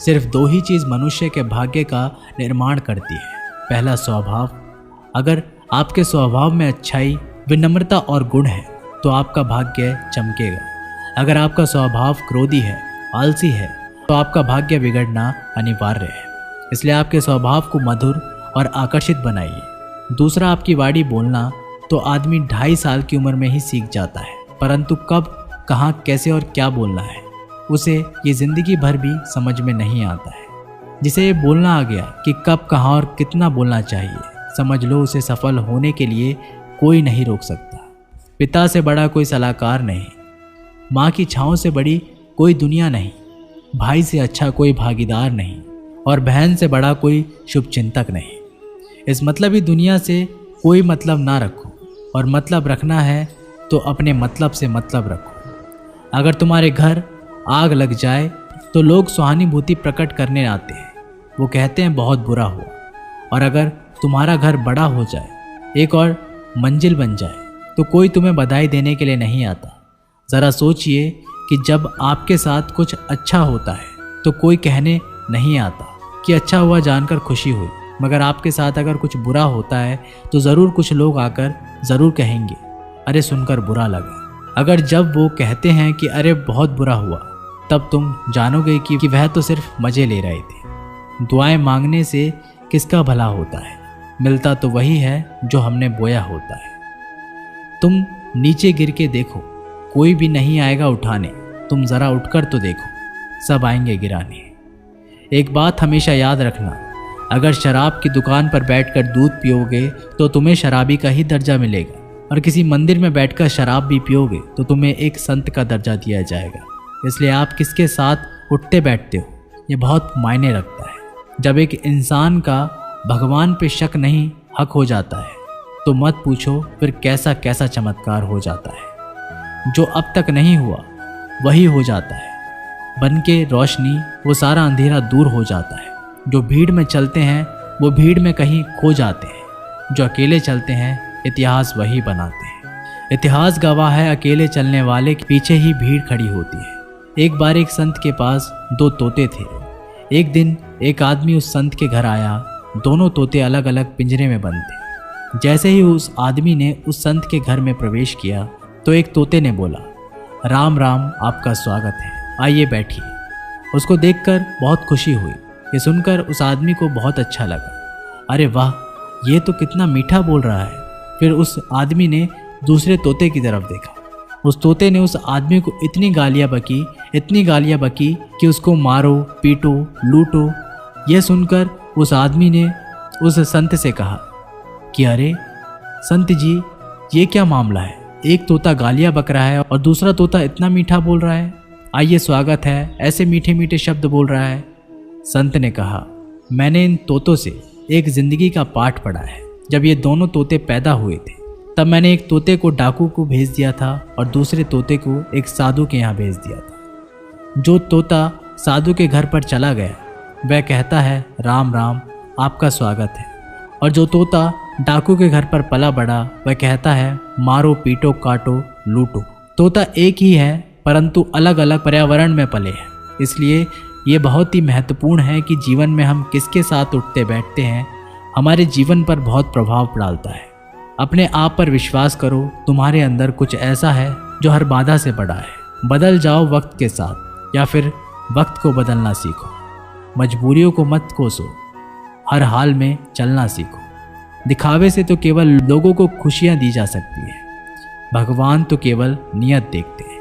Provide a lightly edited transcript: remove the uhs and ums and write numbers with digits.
सिर्फ दो ही चीज़ मनुष्य के भाग्य का निर्माण करती है। पहला स्वभाव। अगर आपके स्वभाव में अच्छाई, विनम्रता और गुण है तो आपका भाग्य चमकेगा। अगर आपका स्वभाव क्रोधी है, आलसी है, तो आपका भाग्य बिगड़ना अनिवार्य है। इसलिए आपके स्वभाव को मधुर और आकर्षित बनाइए। दूसरा, आपकी वाणी बोलना तो आदमी 2.5 साल की उम्र में ही सीख जाता है, परंतु कब, कहाँ, कैसे और क्या बोलना है उसे ये जिंदगी भर भी समझ में नहीं आता है। जिसे ये बोलना आ गया कि कब, कहाँ और कितना बोलना चाहिए, समझ लो उसे सफल होने के लिए कोई नहीं रोक सकता। पिता से बड़ा कोई सलाहकार नहीं, माँ की छाँव से बड़ी कोई दुनिया नहीं, भाई से अच्छा कोई भागीदार नहीं और बहन से बड़ा कोई शुभचिंतक नहीं। इस मतलबी दुनिया से कोई मतलब ना रखो, और मतलब रखना है तो अपने मतलब से मतलब रखो। अगर तुम्हारे घर आग लग जाए तो लोग सहानुभूति प्रकट करने आते हैं, वो कहते हैं बहुत बुरा हुआ। और अगर तुम्हारा घर बड़ा हो जाए, एक और मंजिल बन जाए, तो कोई तुम्हें बधाई देने के लिए नहीं आता। ज़रा सोचिए कि जब आपके साथ कुछ अच्छा होता है तो कोई कहने नहीं आता कि अच्छा हुआ जानकर खुशी हुई, मगर आपके साथ अगर कुछ बुरा होता है तो ज़रूर कुछ लोग आकर ज़रूर कहेंगे अरे सुनकर बुरा लगा। अगर जब वो कहते हैं कि अरे बहुत बुरा हुआ, तब तुम जानोगे कि वह तो सिर्फ मज़े ले रहे थे। दुआएं मांगने से किसका भला होता है, मिलता तो वही है जो हमने बोया होता है। तुम नीचे गिर के देखो, कोई भी नहीं आएगा उठाने, तुम ज़रा उठकर तो देखो, सब आएंगे गिराने। एक बात हमेशा याद रखना, अगर शराब की दुकान पर बैठकर दूध पियोगे तो तुम्हें शराबी का ही दर्जा मिलेगा, और किसी मंदिर में बैठकर शराब भी पियोगे तो तुम्हें एक संत का दर्जा दिया जाएगा। इसलिए आप किसके साथ उठते बैठते हो ये बहुत मायने रखता है। जब एक इंसान का भगवान पे शक नहीं हक हो जाता है तो मत पूछो फिर कैसा कैसा चमत्कार हो जाता है। जो अब तक नहीं हुआ वही हो जाता है, बन के रोशनी वो सारा अंधेरा दूर हो जाता है। जो भीड़ में चलते हैं वो भीड़ में कहीं खो जाते हैं, जो अकेले चलते हैं इतिहास वही बनाते हैं। इतिहास गवाह है अकेले चलने वाले के पीछे ही भीड़ खड़ी होती है। एक बार एक संत के पास 2 तोते थे। एक दिन एक आदमी उस संत के घर आया, दोनों तोते अलग अलग पिंजरे में बंद थे। जैसे ही उस आदमी ने उस संत के घर में प्रवेश किया तो एक तोते ने बोला, राम राम, आपका स्वागत है, आइए बैठिए। उसको देखकर बहुत खुशी हुई। ये सुनकर उस आदमी को बहुत अच्छा लगा। अरे वाह, ये तो कितना मीठा बोल रहा है। फिर उस आदमी ने दूसरे तोते की तरफ देखा। उस तोते ने उस आदमी को इतनी गालियाँ बकी कि उसको मारो, पीटो, लूटो। यह सुनकर उस आदमी ने उस संत से कहा कि अरे संत जी, ये क्या मामला है? एक तोता गालियाँ बक रहा है और दूसरा तोता इतना मीठा बोल रहा है, आइए स्वागत है, ऐसे मीठे मीठे शब्द बोल रहा है। संत ने कहा, मैंने इन तोतों से एक जिंदगी का पाठ पढ़ा है। जब ये दोनों तोते पैदा हुए थे तब मैंने एक तोते को डाकू को भेज दिया था और दूसरे तोते को एक साधु के यहाँ भेज दिया था। जो तोता साधु के घर पर चला गया वह कहता है राम राम, आपका स्वागत है, और जो तोता डाकू के घर पर पला बड़ा वह कहता है मारो, पीटो, काटो, लूटो। तोता एक ही है परंतु अलग अलग पर्यावरण में पले हैं। इसलिए ये बहुत ही महत्वपूर्ण है कि जीवन में हम किसके साथ उठते बैठते हैं हमारे जीवन पर बहुत प्रभाव डालता है। अपने आप पर विश्वास करो, तुम्हारे अंदर कुछ ऐसा है जो हर बाधा से बड़ा है। बदल जाओ वक्त के साथ, या फिर वक्त को बदलना सीखो। मजबूरियों को मत कोसो, हर हाल में चलना सीखो। दिखावे से तो केवल लोगों को खुशियां दी जा सकती है, भगवान तो केवल नियत देखते हैं।